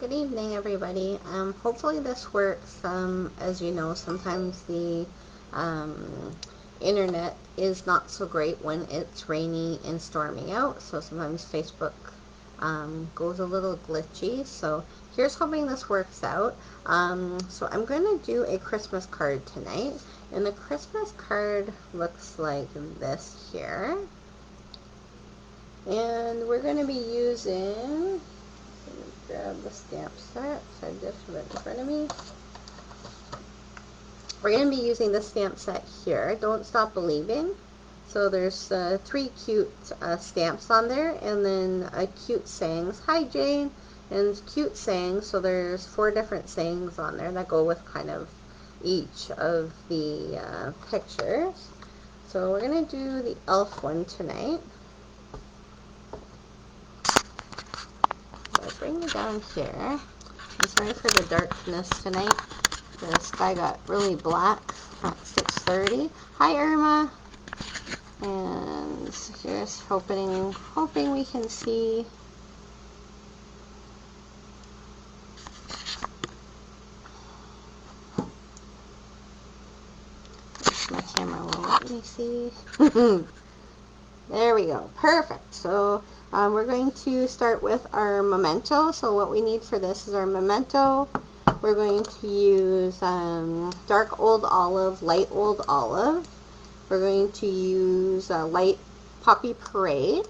Good evening, everybody. Hopefully this works. As you know, sometimes the internet is not so great when it's rainy and storming out, so sometimes Facebook goes a little glitchy. So here's hoping this works out. So I'm going to do a Christmas card tonight, and the Christmas card looks like this here. And we're going to be using... grab the stamp set, so I just have it in front of me. We're going to be using the stamp set here, Don't Stop Believing. So there's 3 cute stamps on there, and then cute sayings. Hi Jane, and cute sayings. So there's 4 different sayings on there that go with kind of each of the pictures. So we're going to do the elf one tonight. Bring me down here. I'm sorry for the darkness tonight. The sky got really black at 6:30. Hi Irma. And here's hoping we can see. My camera won't let me see. There we go. Perfect. So we're going to start with our memento. So what we need for this is our memento. We're going to use dark old olive, light old olive. We're going to use light poppy parade.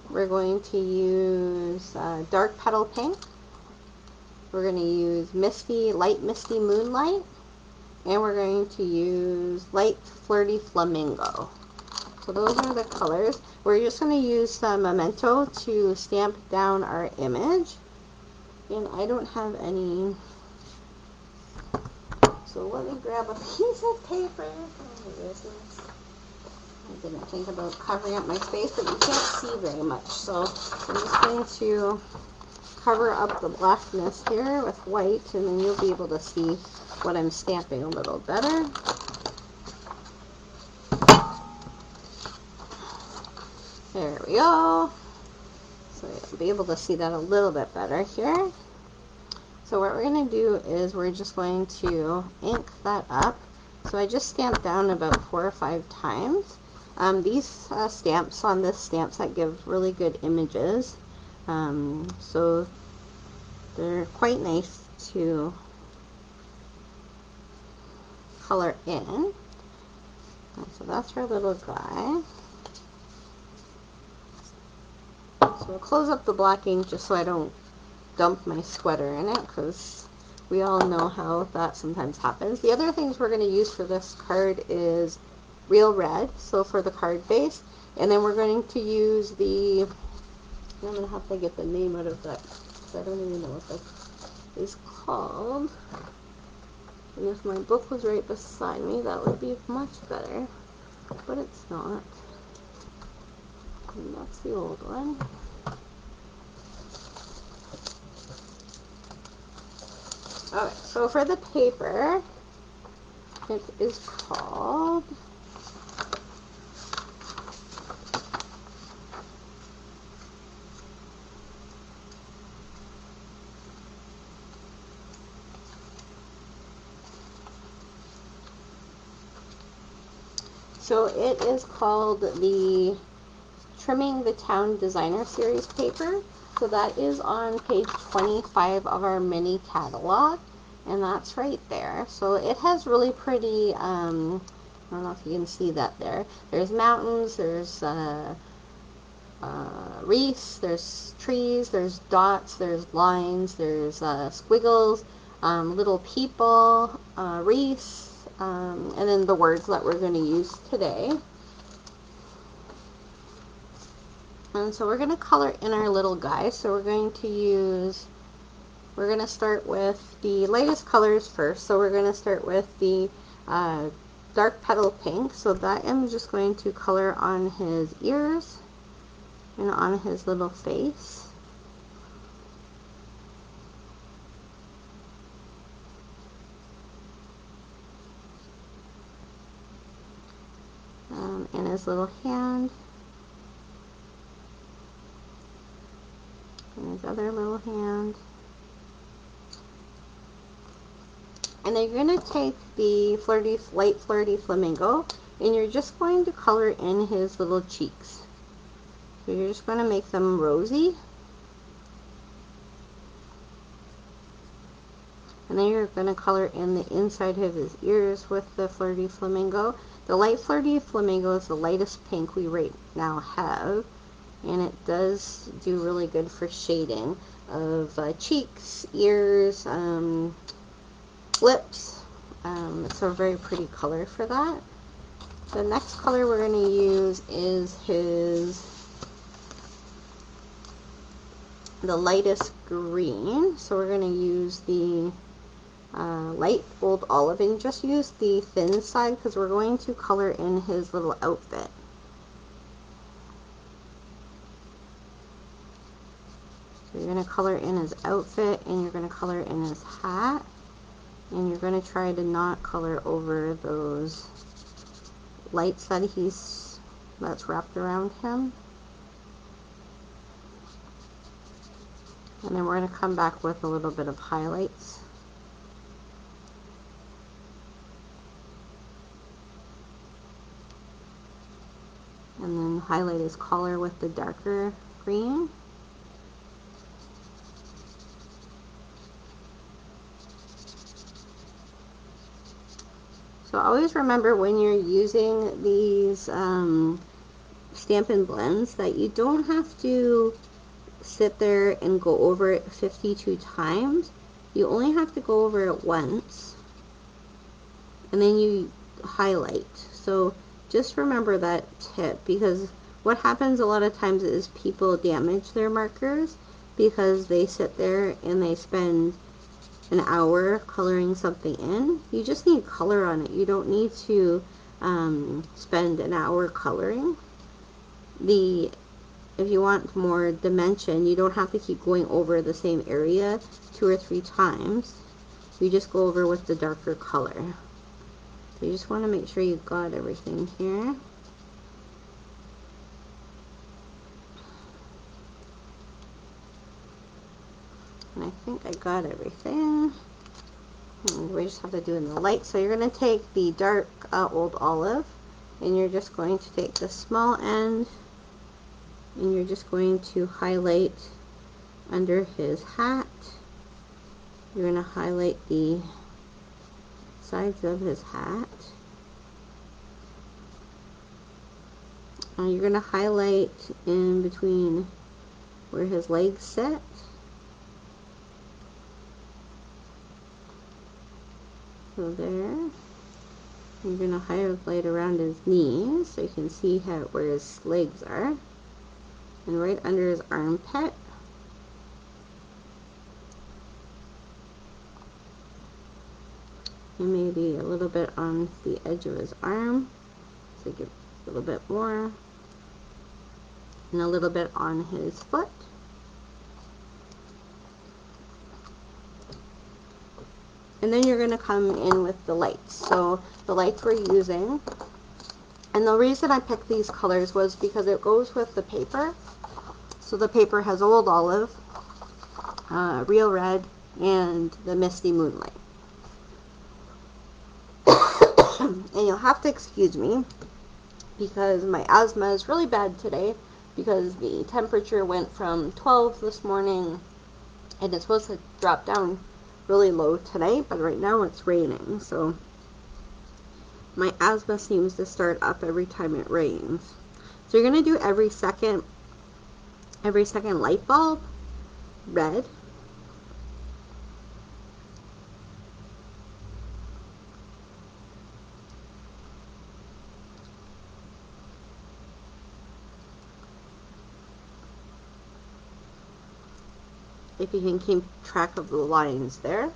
We're going to use dark petal pink. We're going to use light misty moonlight. And we're going to use light flirty flamingo. So those are the colors. We're just going to use some memento to stamp down our image. And I don't have any. So let me grab a piece of paper. Oh my goodness. I didn't think about covering up my space, but you can't see very much. So I'm just going to cover up the blackness here with white, and then you'll be able to see what I'm stamping a little better. There we go. So you'll be able to see that a little bit better here. So what we're going to do is we're just going to ink that up. So I just stamped down about 4 or 5 times. These stamps on this stamp set give really good images. So they're quite nice to color in. So that's our little guy. So we'll close up the black ink just so I don't dump my sweater in it, because we all know how that sometimes happens. The other things we're going to use for this card is real red, so for the card base, and then we're going to use the, I'm going to have to get the name out of that, because I don't even know what that is called. And if my book was right beside me, that would be much better, but it's not. And that's the old one. Okay, so for the paper, it is called the Trimming the Town Designer Series paper. So that is on page 25 of our mini catalog, and that's right there. So it has really pretty, I don't know if you can see that there. There's mountains, there's wreaths, there's trees, there's dots, there's lines, there's squiggles, little people, wreaths, and then the words that we're going to use today. And so we're going to color in our little guy. So we're going to start with the lightest colors first. So we're going to start with the dark petal pink. So that I'm just going to color on his ears and on his little face. And his little hand. And his other little hand. And then you're going to take the light flirty flamingo, and you're just going to color in his little cheeks. So you're just going to make them rosy. And then you're going to color in the inside of his ears with the flirty flamingo. The light flirty flamingo is the lightest pink we right now have, and it does do really good for shading of cheeks, ears, lips. It's a very pretty color for that. The next color we're going to use is the lightest green. So we're going to use the light old olive, and just use the thin side because we're going to color in his little outfit. So you're going to color in his outfit, and you're going to color in his hat, and you're going to try to not color over those lights that's wrapped around him. And then we're going to come back with a little bit of highlights. And then highlight his collar with the darker green. So always remember when you're using these Stampin' Blends that you don't have to sit there and go over it 52 times. You only have to go over it once, and then you highlight. So just remember that tip, because what happens a lot of times is people damage their markers because they sit there and they spend an hour coloring something in. You just need color on it. You don't need to spend an hour coloring. If you want more dimension, you don't have to keep going over the same area 2 or 3 times. You just go over with the darker color. So you just want to make sure you've got everything here. And I think I got everything. And we just have to do in the light. So you're going to take the dark old olive, and you're just going to take the small end, and you're just going to highlight under his hat. You're going to highlight the sides of his hat. You're going to highlight in between where his legs sit. So there. You're going to highlight around his knees so you can see where his legs are. And right under his armpit. And maybe a little bit on the edge of his arm. So give a little bit more. And a little bit on his foot. And then you're going to come in with the lights. So the lights we're using, and the reason I picked these colors was because it goes with the paper. So the paper has Old Olive, Real Red, and the Misty Moonlight. And you'll have to excuse me because my asthma is really bad today because the temperature went from 12 this morning and it's supposed to drop down really low tonight, but right now it's raining, so my asthma seems to start up every time it rains. So you're going to do every second light bulb red. If you can keep track of the lines there.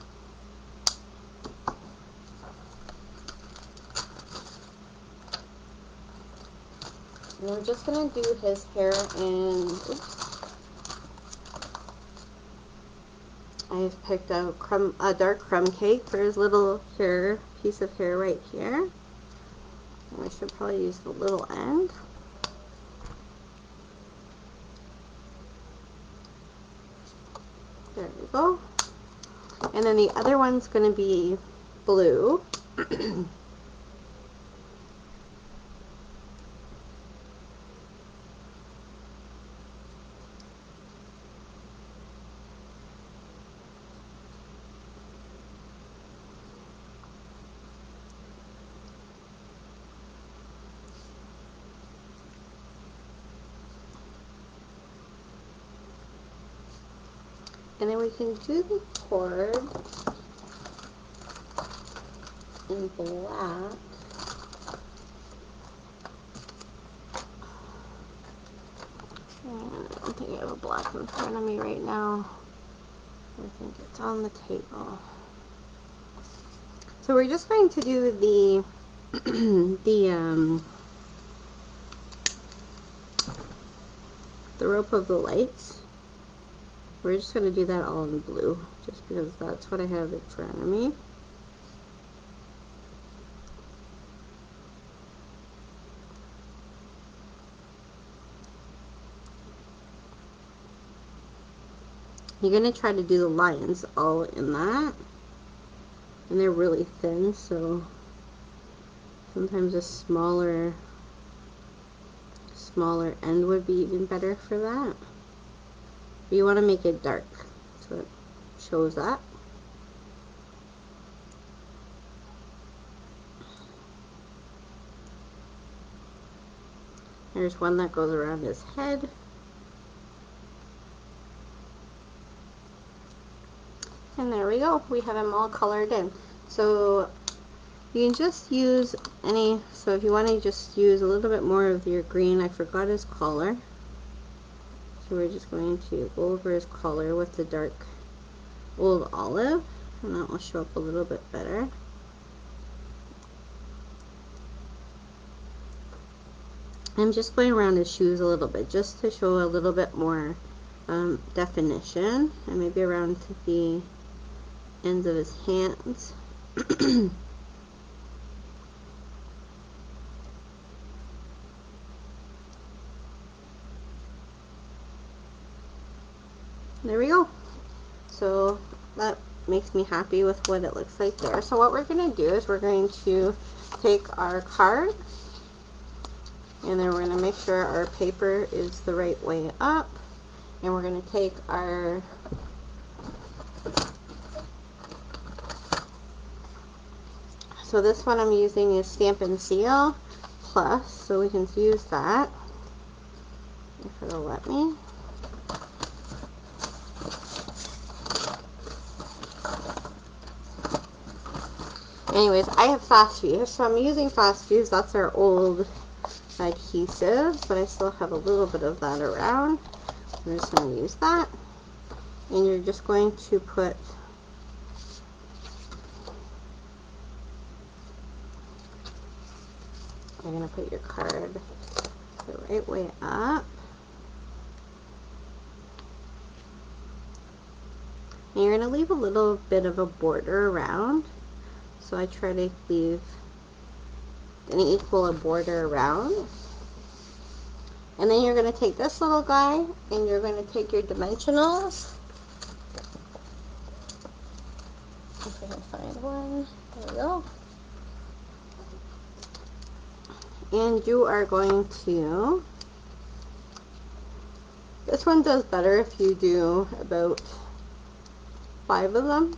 And we're just going to do his hair in, I've picked out a dark crumb cake for his little piece of hair right here. And I should probably use the little end. There we go. And then the other one's going to be blue. And then we can do the cord in black. And I don't think I have a black in front of me right now. I think it's on the table. So we're just going to do the the rope of the lights. We're just going to do that all in blue, just because that's what I have in front of me. You're going to try to do the lines all in that. And they're really thin, so sometimes a smaller end would be even better for that. But you want to make it dark so it shows up. There's one that goes around his head. And there we go. We have them all colored in. So you can just use any, so if you want to just use a little bit more of your green, I forgot his collar. So we're just going to go over his collar with the dark old olive, and that will show up a little bit better. I'm just going around his shoes a little bit, just to show a little bit more definition, and maybe around the ends of his hands. There we go. So that makes me happy with what it looks like there. So what we're going to do is we're going to take our card, and then we're going to make sure our paper is the right way up, and we're going to take our so this one I'm using is Stampin' Seal Plus, so we can use that if it'll let me. Anyways, I have Fast Fuse, so I'm using Fast Fuse. That's our old adhesive, but I still have a little bit of that around. I'm just going to use that. And you're just going to put your card the right way up. And you're going to leave a little bit of a border around. So I try to leave an equal border around. And then you're going to take this little guy, and you're going to take your dimensionals. If I can find one. There we go. And you are going to, this one does better if you do about 5 of them.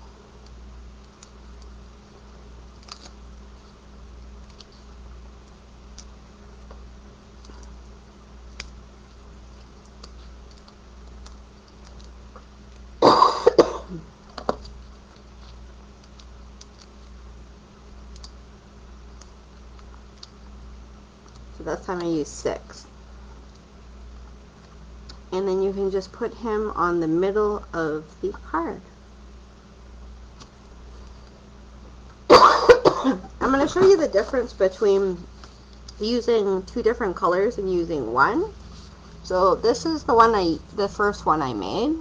So that's time I use 6. And then you can just put him on the middle of the card. I'm going to show you the difference between using 2 different colors and using one. So this is the first one I made.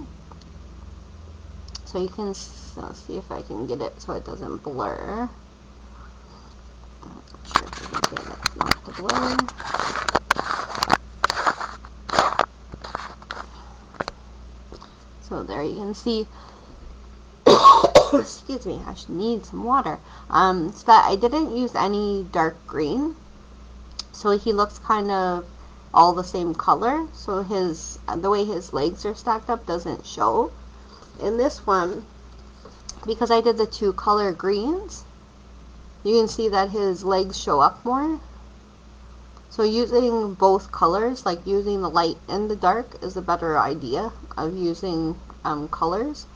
So you can see if I can get it so it doesn't blur. I'm not sure if I can get it not to blur. So there you can see excuse me, I should need some water. So that I didn't use any dark green. So he looks kind of all the same color. So the way his legs are stacked up doesn't show. In this one, because I did the two color greens, you can see that his legs show up more. So using both colors, like using the light and the dark, is a better idea of using colors.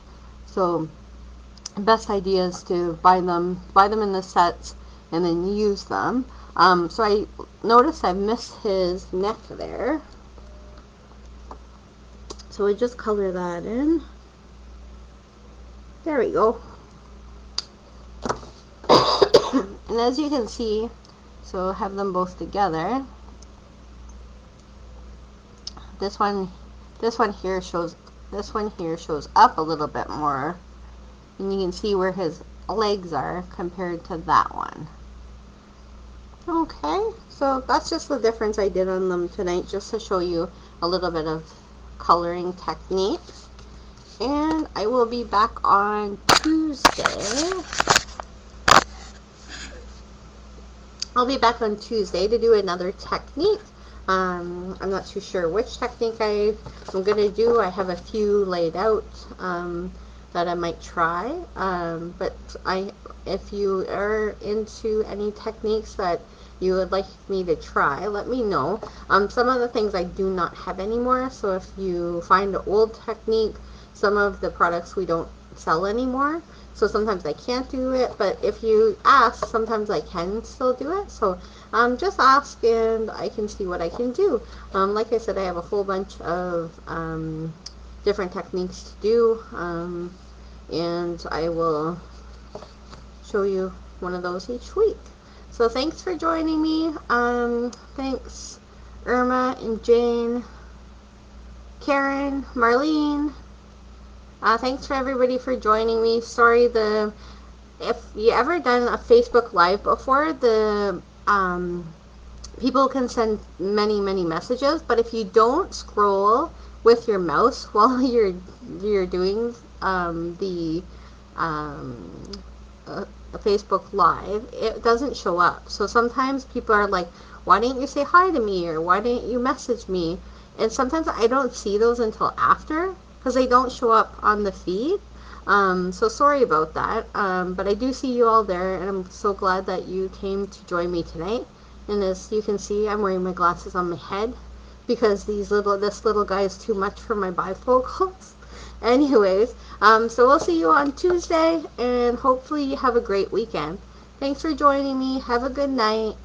So the best idea is to buy them in the sets and then use them. So I noticed I missed his neck there. So we just color that in. There we go. And as you can see, so have them both together. This one here shows up a little bit more, and you can see where his legs are compared to that one. Okay, so that's just the difference I did on them tonight, just to show you a little bit of coloring techniques. And I will be back on Tuesday. I'll be back on Tuesday to do another technique. I'm not too sure which technique I'm going to do. I have a few laid out that I might try. But if you are into any techniques that you would like me to try, let me know. Some of the things I do not have anymore. So if you find an old technique, some of the products we don't sell anymore. So sometimes I can't do it, but if you ask, sometimes I can still do it. So just ask and I can see what I can do. Like I said, I have a whole bunch of different techniques to do, and I will show you one of those each week. So thanks for joining me. Thanks Irma and Jane, Karen, Marlene. Thanks for everybody for joining me. Sorry, if you ever done a Facebook Live before, the people can send many messages, but if you don't scroll with your mouse while you're doing the Facebook Live, it doesn't show up. So sometimes people are like, why didn't you say hi to me, or why didn't you message me? And sometimes I don't see those until after, because they don't show up on the feed. So sorry about that. But I do see you all there, and I'm so glad that you came to join me tonight. And as you can see, I'm wearing my glasses on my head because this little guy is too much for my bifocals. Anyways, so we'll see you on Tuesday, and hopefully you have a great weekend. Thanks for joining me. Have a good night.